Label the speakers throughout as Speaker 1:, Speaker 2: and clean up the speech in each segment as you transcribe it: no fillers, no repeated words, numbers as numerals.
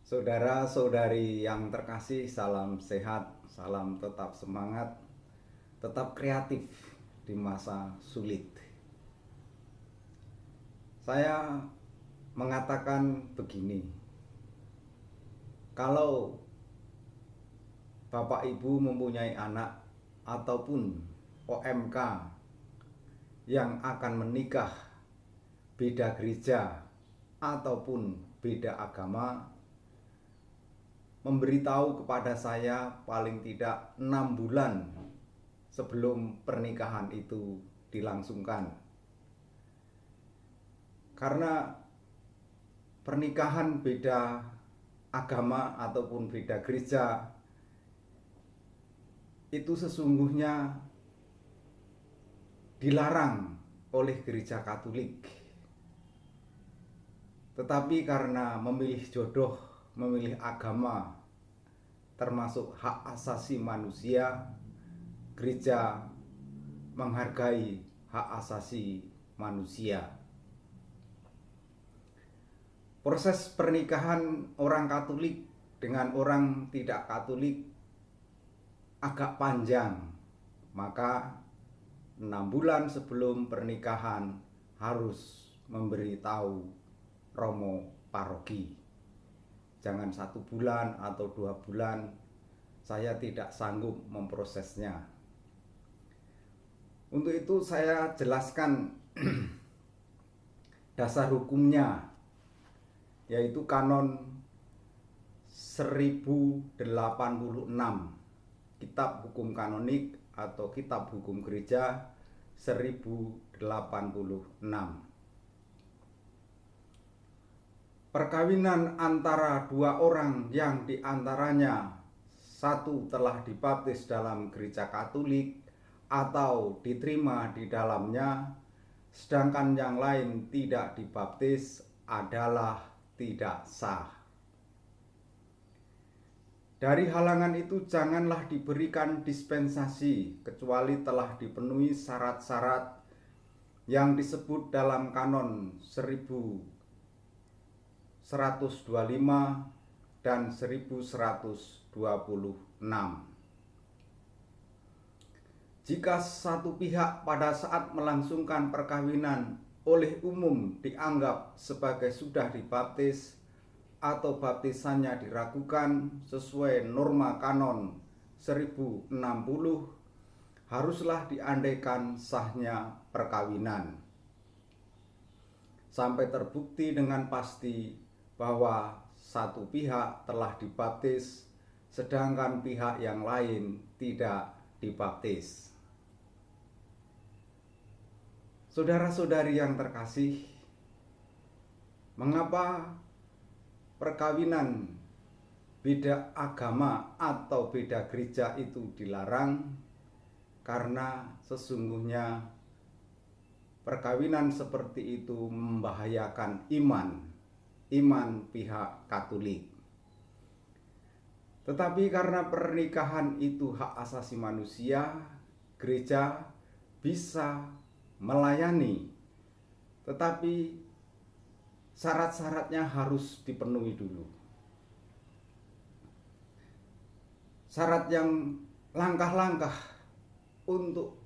Speaker 1: Saudara-saudari yang terkasih, salam sehat, salam tetap semangat, tetap kreatif di masa sulit. Saya mengatakan begini, kalau Bapak Ibu mempunyai anak ataupun OMK yang akan menikah beda gereja ataupun beda agama, memberitahu kepada saya paling tidak 6 bulan sebelum pernikahan itu dilangsungkan. Karena pernikahan beda agama ataupun beda gereja itu sesungguhnya dilarang oleh gereja Katolik. Tetapi karena memilih jodoh, memilih agama, termasuk hak asasi manusia, gereja menghargai hak asasi manusia. Proses pernikahan orang Katolik dengan orang tidak Katolik agak panjang, maka 6 bulan sebelum pernikahan harus memberitahu romo paroki. Jangan 1 bulan atau 2 bulan, saya tidak sanggup memprosesnya. Untuk itu saya jelaskan dasar hukumnya, yaitu kanon 1086 Kitab Hukum Kanonik atau Kitab Hukum Gereja 1086. Perkawinan antara dua orang yang diantaranya satu telah dibaptis dalam gereja Katolik atau diterima di dalamnya, sedangkan yang lain tidak dibaptis, adalah tidak sah. Dari halangan itu janganlah diberikan dispensasi kecuali telah dipenuhi syarat-syarat yang disebut dalam kanon 1125 dan 1126. Jika satu pihak pada saat melangsungkan perkawinan oleh umum dianggap sebagai sudah dibaptis atau baptisannya diragukan sesuai norma kanon 1060, haruslah diandaikan sahnya perkawinan sampai terbukti dengan pasti bahwa satu pihak telah dibaptis sedangkan pihak yang lain tidak dibaptis. Saudara-saudari yang terkasih, mengapa perkawinan beda agama atau beda gereja itu dilarang? Karena sesungguhnya perkawinan seperti itu membahayakan iman pihak Katolik. Tetapi karena pernikahan itu hak asasi manusia, gereja bisa melayani, tetapi syarat-syaratnya harus dipenuhi dulu. Syarat yang langkah-langkah untuk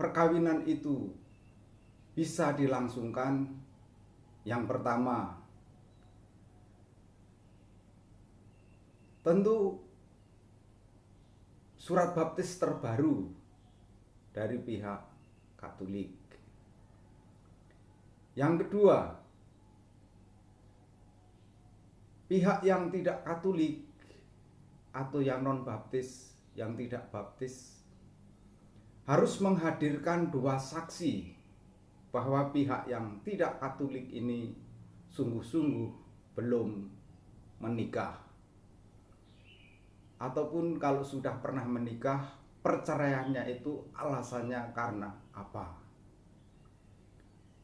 Speaker 1: perkawinan itu bisa dilangsungkan. Yang pertama, tentu surat baptis terbaru dari pihak Katolik. Yang kedua, pihak yang tidak Katolik atau yang non-baptis, yang tidak baptis, harus menghadirkan 2 saksi bahwa pihak yang tidak Katolik ini sungguh-sungguh belum menikah. Ataupun kalau sudah pernah menikah, perceraiannya itu alasannya karena apa?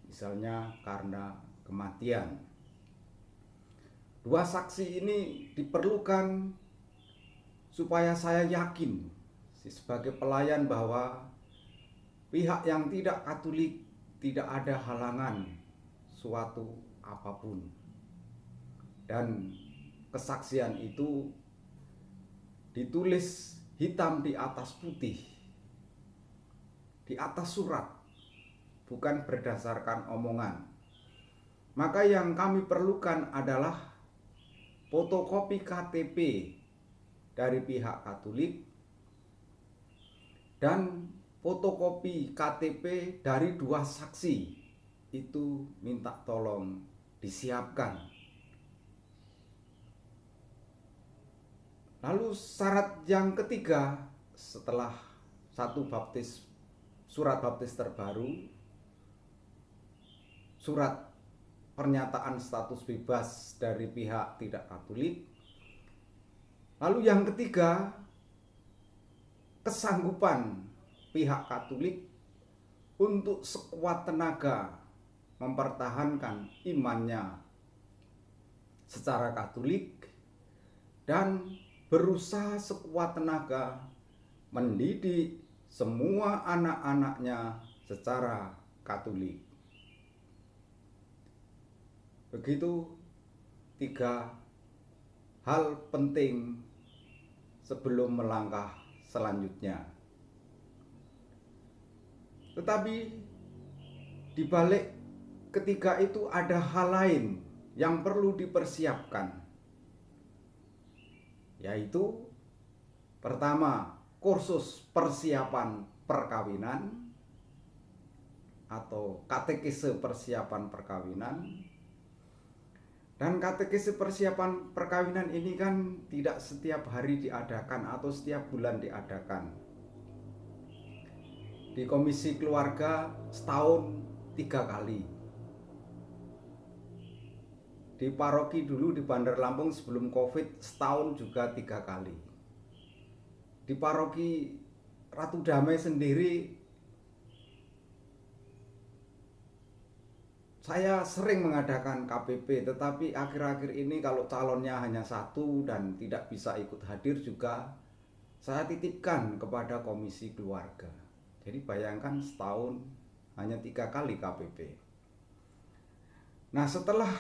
Speaker 1: Misalnya karena kematian. 2 saksi ini diperlukan supaya saya yakin sebagai pelayan bahwa pihak yang tidak Katolik tidak ada halangan suatu apapun. Dan kesaksian itu ditulis hitam di atas putih, di atas surat, bukan berdasarkan omongan. Maka yang kami perlukan adalah fotokopi KTP dari pihak Katolik dan fotokopi KTP dari 2 saksi. Itu minta tolong disiapkan. Lalu syarat yang ketiga, setelah surat baptis terbaru, surat pernyataan status bebas dari pihak tidak Katolik. Lalu yang ketiga, kesanggupan pihak Katolik untuk sekuat tenaga mempertahankan imannya secara Katolik dan berusaha sekuat tenaga mendidik semua anak-anaknya secara Katolik. Begitu 3 hal penting sebelum melangkah selanjutnya. Tetapi di balik ketiga itu ada hal lain yang perlu dipersiapkan, yaitu pertama, kursus persiapan perkawinan atau katekese persiapan perkawinan. Dan katekese persiapan perkawinan ini kan tidak setiap hari diadakan atau setiap bulan diadakan. Di komisi keluarga setahun 3 kali. Di paroki dulu di Bandar Lampung sebelum Covid setahun juga 3 kali. Di paroki Ratu Damai sendiri saya sering mengadakan KPP, tetapi akhir-akhir ini kalau calonnya hanya 1 dan tidak bisa ikut hadir juga, saya titipkan kepada komisi keluarga. Jadi bayangkan setahun hanya 3 kali KPP. Nah, setelah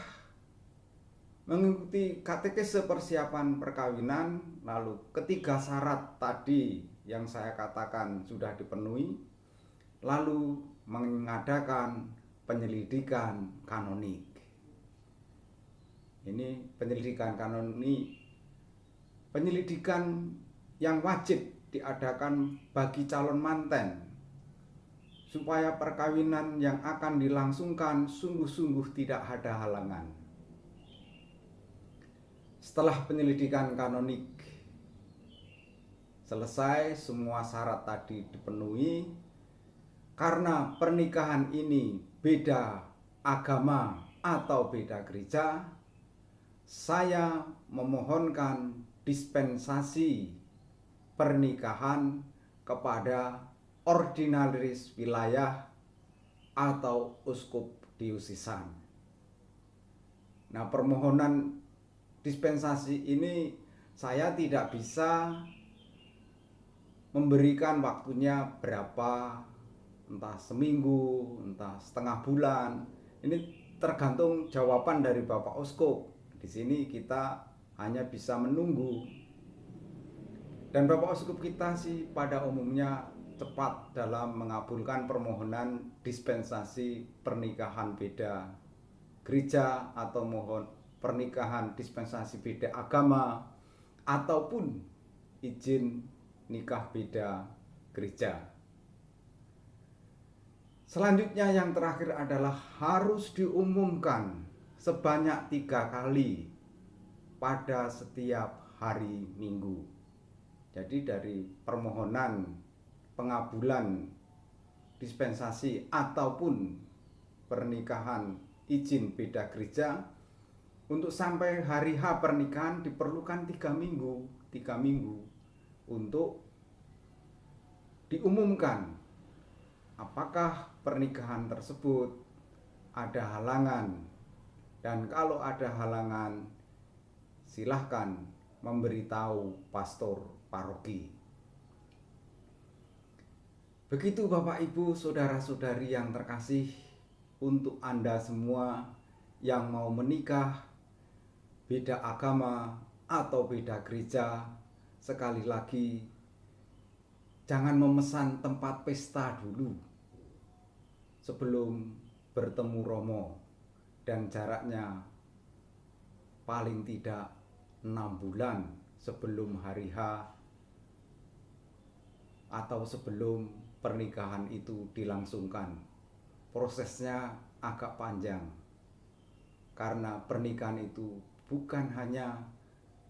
Speaker 1: mengikuti katekese persiapan perkawinan, lalu ketiga syarat tadi yang saya katakan sudah dipenuhi, lalu mengadakan penyelidikan kanonik. Ini penyelidikan kanonik, penyelidikan yang wajib diadakan bagi calon manten, supaya perkawinan yang akan dilangsungkan sungguh-sungguh tidak ada halangan. Setelah penyelidikan kanonik selesai, semua syarat tadi dipenuhi, karena pernikahan ini beda agama atau beda gereja, saya memohonkan dispensasi pernikahan kepada ordinaris wilayah atau uskup diosesan. Nah, permohonan dispensasi ini saya tidak bisa memberikan waktunya berapa, entah seminggu, entah setengah bulan. Ini tergantung jawaban dari Bapak Uskup. Di sini kita hanya bisa menunggu. Dan Bapak Uskup kita sih pada umumnya cepat dalam mengabulkan permohonan dispensasi pernikahan beda gereja atau mohon pernikahan dispensasi beda agama ataupun izin nikah beda gereja. Selanjutnya yang terakhir adalah harus diumumkan sebanyak 3 kali pada setiap hari Minggu. Jadi dari permohonan pengabulan dispensasi ataupun pernikahan izin beda gereja, untuk sampai hari H pernikahan diperlukan 3 minggu untuk diumumkan apakah pernikahan tersebut ada halangan, dan kalau ada halangan silahkan memberitahu pastor paroki. Begitu Bapak Ibu saudara-saudari yang terkasih, untuk Anda semua yang mau menikah, beda agama atau beda gereja, sekali lagi jangan memesan tempat pesta dulu sebelum bertemu Romo, dan jaraknya paling tidak 6 bulan sebelum hari H atau sebelum pernikahan itu dilangsungkan. Prosesnya agak panjang karena pernikahan itu bukan hanya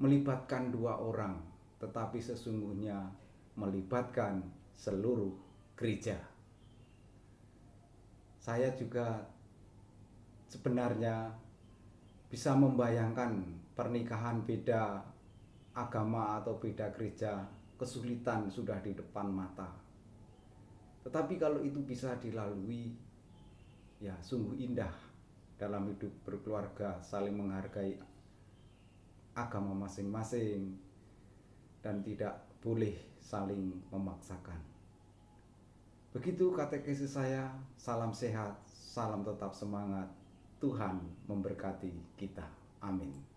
Speaker 1: melibatkan 2 orang, tetapi sesungguhnya melibatkan seluruh gereja. Saya juga sebenarnya bisa membayangkan pernikahan beda agama atau beda gereja, kesulitan sudah di depan mata. Tetapi kalau itu bisa dilalui, ya sungguh indah dalam hidup berkeluarga, saling menghargai agama masing-masing dan tidak boleh saling memaksakan. Begitu katekesis saya. Salam sehat, salam tetap semangat. Tuhan memberkati kita. Amin.